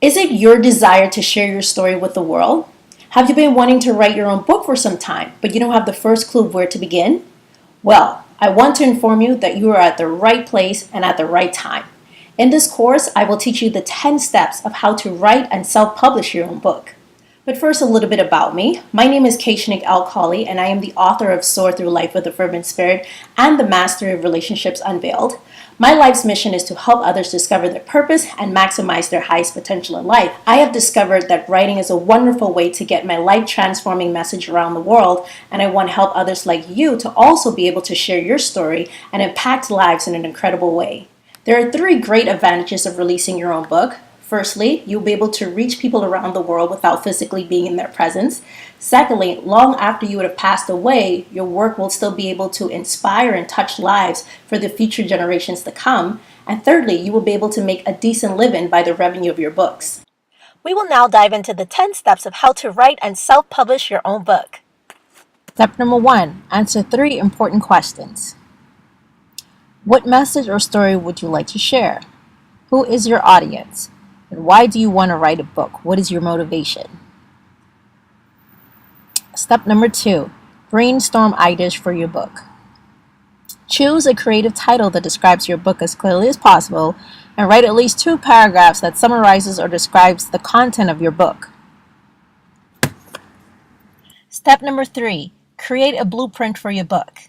Is it your desire to share your story with the world? Have you been wanting to write your own book for some time, but you don't have the first clue of where to begin? Well, I want to inform you that you are at the right place and at the right time. In this course, I will teach you the 10 steps of how to write and self-publish your own book. But first, a little bit about me. My name is Kaishnik Alkali, and I am the author of Soar Through Life with a Fervent Spirit and The Mastery of Relationships Unveiled. My life's mission is to help others discover their purpose and maximize their highest potential in life. I have discovered that writing is a wonderful way to get my life-transforming message around the world, and I want to help others like you to also be able to share your story and impact lives in an incredible way. There are 3 great advantages of releasing your own book. Firstly, you'll be able to reach people around the world without physically being in their presence. Secondly, long after you would have passed away, your work will still be able to inspire and touch lives for the future generations to come. And thirdly, you will be able to make a decent living by the revenue of your books. We will now dive into the 10 steps of how to write and self-publish your own book. Step number 1, answer 3 important questions. What message or story would you like to share? Who is your audience? And why do you want to write a book? What is your motivation? Step number 2, brainstorm ideas for your book. Choose a creative title that describes your book as clearly as possible and write at least 2 paragraphs that summarizes or describes the content of your book. Step number 3, create a blueprint for your book.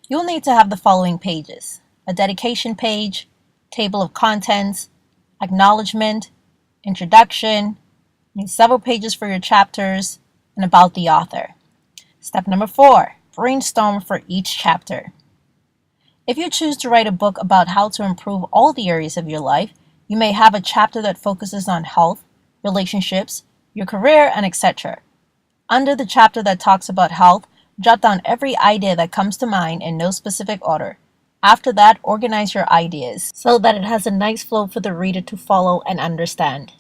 You'll need to have the following pages: a dedication page, table of contents, acknowledgement, introduction, several pages for your chapters, and about the author. Step number 4, brainstorm for each chapter. If you choose to write a book about how to improve all the areas of your life, you may have a chapter that focuses on health, relationships, your career, and etc. Under the chapter that talks about health, jot down every idea that comes to mind in no specific order. After that, organize your ideas so that it has a nice flow for the reader to follow and understand.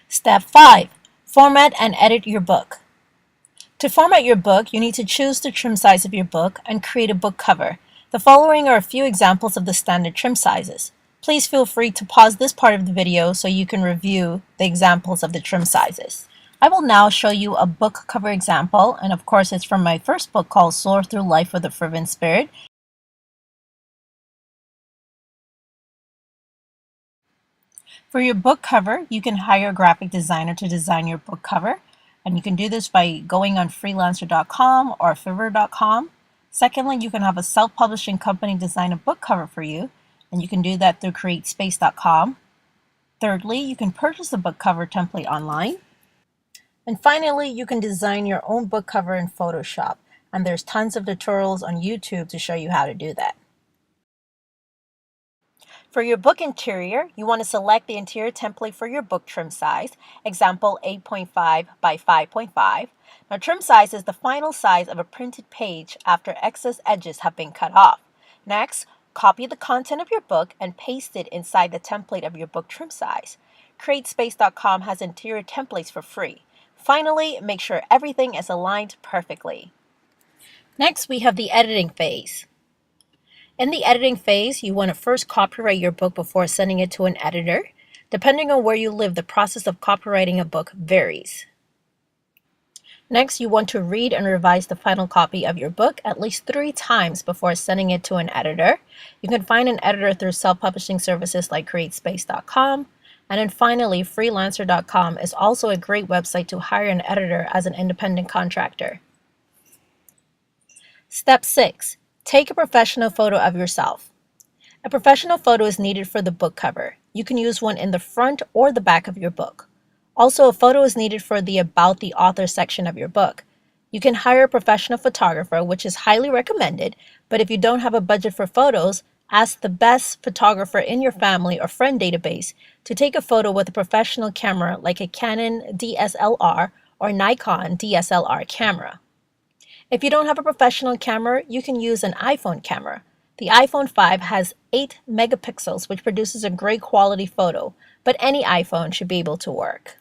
Step 5, format and edit your book. To format your book, you need to choose the trim size of your book and create a book cover. The following are a few examples of the standard trim sizes. Please feel free to pause this part of the video so you can review the examples of the trim sizes. I will now show you a book cover example, and of course it's from my first book called Soar Through Life with a Fervent Spirit. For your book cover, you can hire a graphic designer to design your book cover, and you can do this by going on freelancer.com or fiverr.com. Secondly, you can have a self-publishing company design a book cover for you, and you can do that through createspace.com. Thirdly, you can purchase a book cover template online. And finally, you can design your own book cover in Photoshop, and there's tons of tutorials on YouTube to show you how to do that. For your book interior, you want to select the interior template for your book trim size, example 8.5 by 5.5. Now, trim size is the final size of a printed page after excess edges have been cut off. Next, copy the content of your book and paste it inside the template of your book trim size. CreateSpace.com has interior templates for free. Finally, make sure everything is aligned perfectly. Next, we have the editing phase. In the editing phase, you want to first copyright your book before sending it to an editor. Depending on where you live, the process of copywriting a book varies. Next, you want to read and revise the final copy of your book at least 3 times before sending it to an editor. You can find an editor through self-publishing services like CreateSpace.com. And then finally, freelancer.com is also a great website to hire an editor as an independent contractor. Step 6. Take a professional photo of yourself. A professional photo is needed for the book cover. You can use one in the front or the back of your book. Also, a photo is needed for the About the Author section of your book. You can hire a professional photographer, which is highly recommended, but if you don't have a budget for photos, ask the best photographer in your family or friend database to take a photo with a professional camera like a Canon DSLR or Nikon DSLR camera. If you don't have a professional camera, you can use an iPhone camera. The iPhone 5 has 8 megapixels, which produces a great quality photo, but any iPhone should be able to work.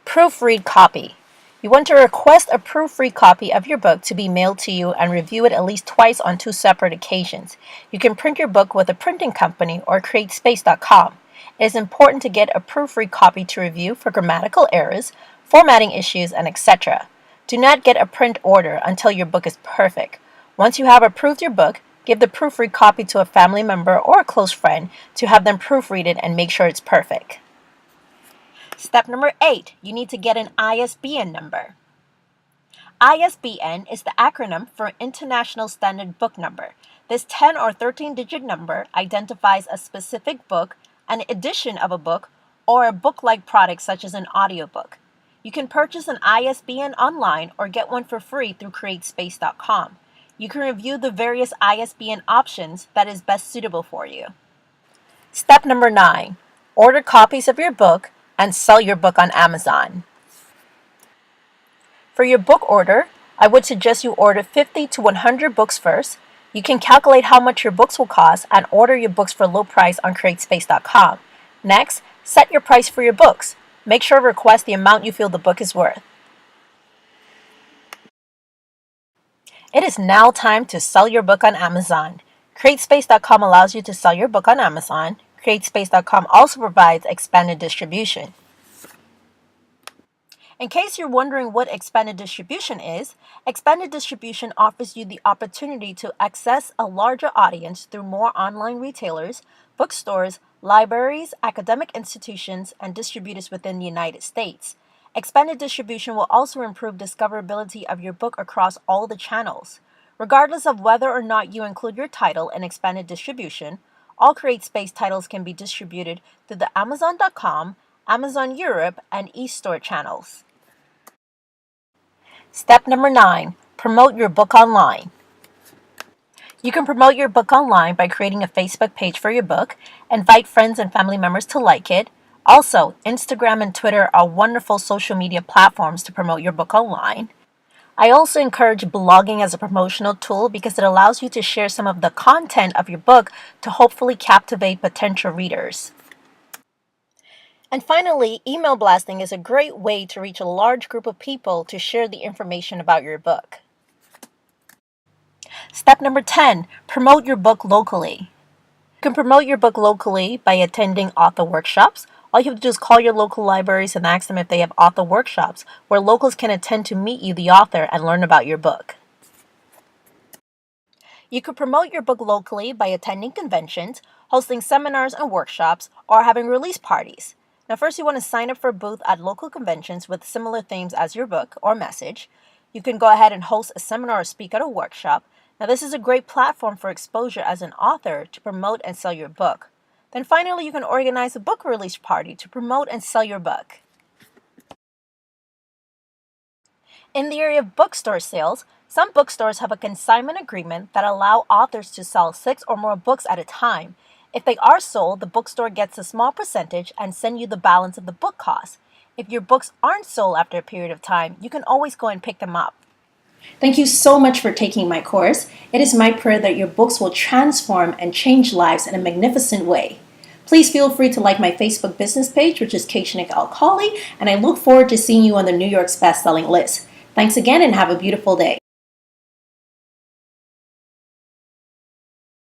Proofread copy. You want to request a proofread copy of your book to be mailed to you and review it at least twice on 2 separate occasions. You can print your book with a printing company or CreateSpace.com. It is important to get a proofread copy to review for grammatical errors, formatting issues, and etc. Do not get a print order until your book is perfect. Once you have approved your book, give the proofread copy to a family member or a close friend to have them proofread it and make sure it's perfect. Step number 8, you need to get an ISBN number. ISBN is the acronym for International Standard Book Number. This 10 or 13-digit number identifies a specific book, an edition of a book, or a book-like product such as an audiobook. You can purchase an ISBN online or get one for free through CreateSpace.com. You can review the various ISBN options that is best suitable for you. Step number 9, order copies of your book and sell your book on Amazon. For your book order, I would suggest you order 50 to 100 books first. You can calculate how much your books will cost and order your books for low price on CreateSpace.com. Next, set your price for your books. Make sure to request the amount you feel the book is worth. It is now time to sell your book on Amazon. CreateSpace.com allows you to sell your book on Amazon. CreateSpace.com also provides expanded distribution. In case you're wondering what expanded distribution is, expanded distribution offers you the opportunity to access a larger audience through more online retailers, bookstores, libraries, academic institutions, and distributors within the United States. Expanded distribution will also improve discoverability of your book across all the channels. Regardless of whether or not you include your title in expanded distribution, all CreateSpace titles can be distributed through the Amazon.com, Amazon Europe, and eStore channels. Step number 9, promote your book online. You can promote your book online by creating a Facebook page for your book, invite friends and family members to like it. Also, Instagram and Twitter are wonderful social media platforms to promote your book online. I also encourage blogging as a promotional tool because it allows you to share some of the content of your book to hopefully captivate potential readers. And finally, email blasting is a great way to reach a large group of people to share the information about your book. Step number 10, promote your book locally. You can promote your book locally by attending author workshops. All you have to do is call your local libraries and ask them if they have author workshops where locals can attend to meet you, the author, and learn about your book. You could promote your book locally by attending conventions, hosting seminars and workshops, or having release parties. Now, first you want to sign up for a booth at local conventions with similar themes as your book or message. You can go ahead and host a seminar or speak at a workshop. Now, this is a great platform for exposure as an author to promote and sell your book. Then finally, you can organize a book release party to promote and sell your book. In the area of bookstore sales, some bookstores have a consignment agreement that allow authors to sell 6 or more books at a time. If they are sold, the bookstore gets a small percentage and send you the balance of the book cost. If your books aren't sold after a period of time, you can always go and pick them up. Thank you so much for taking my course. It is my prayer that your books will transform and change lives in a magnificent way. Please feel free to like my Facebook business page, which is Keshnik Alkali, and I look forward to seeing you on the New York's best-selling list. Thanks again and have a beautiful day.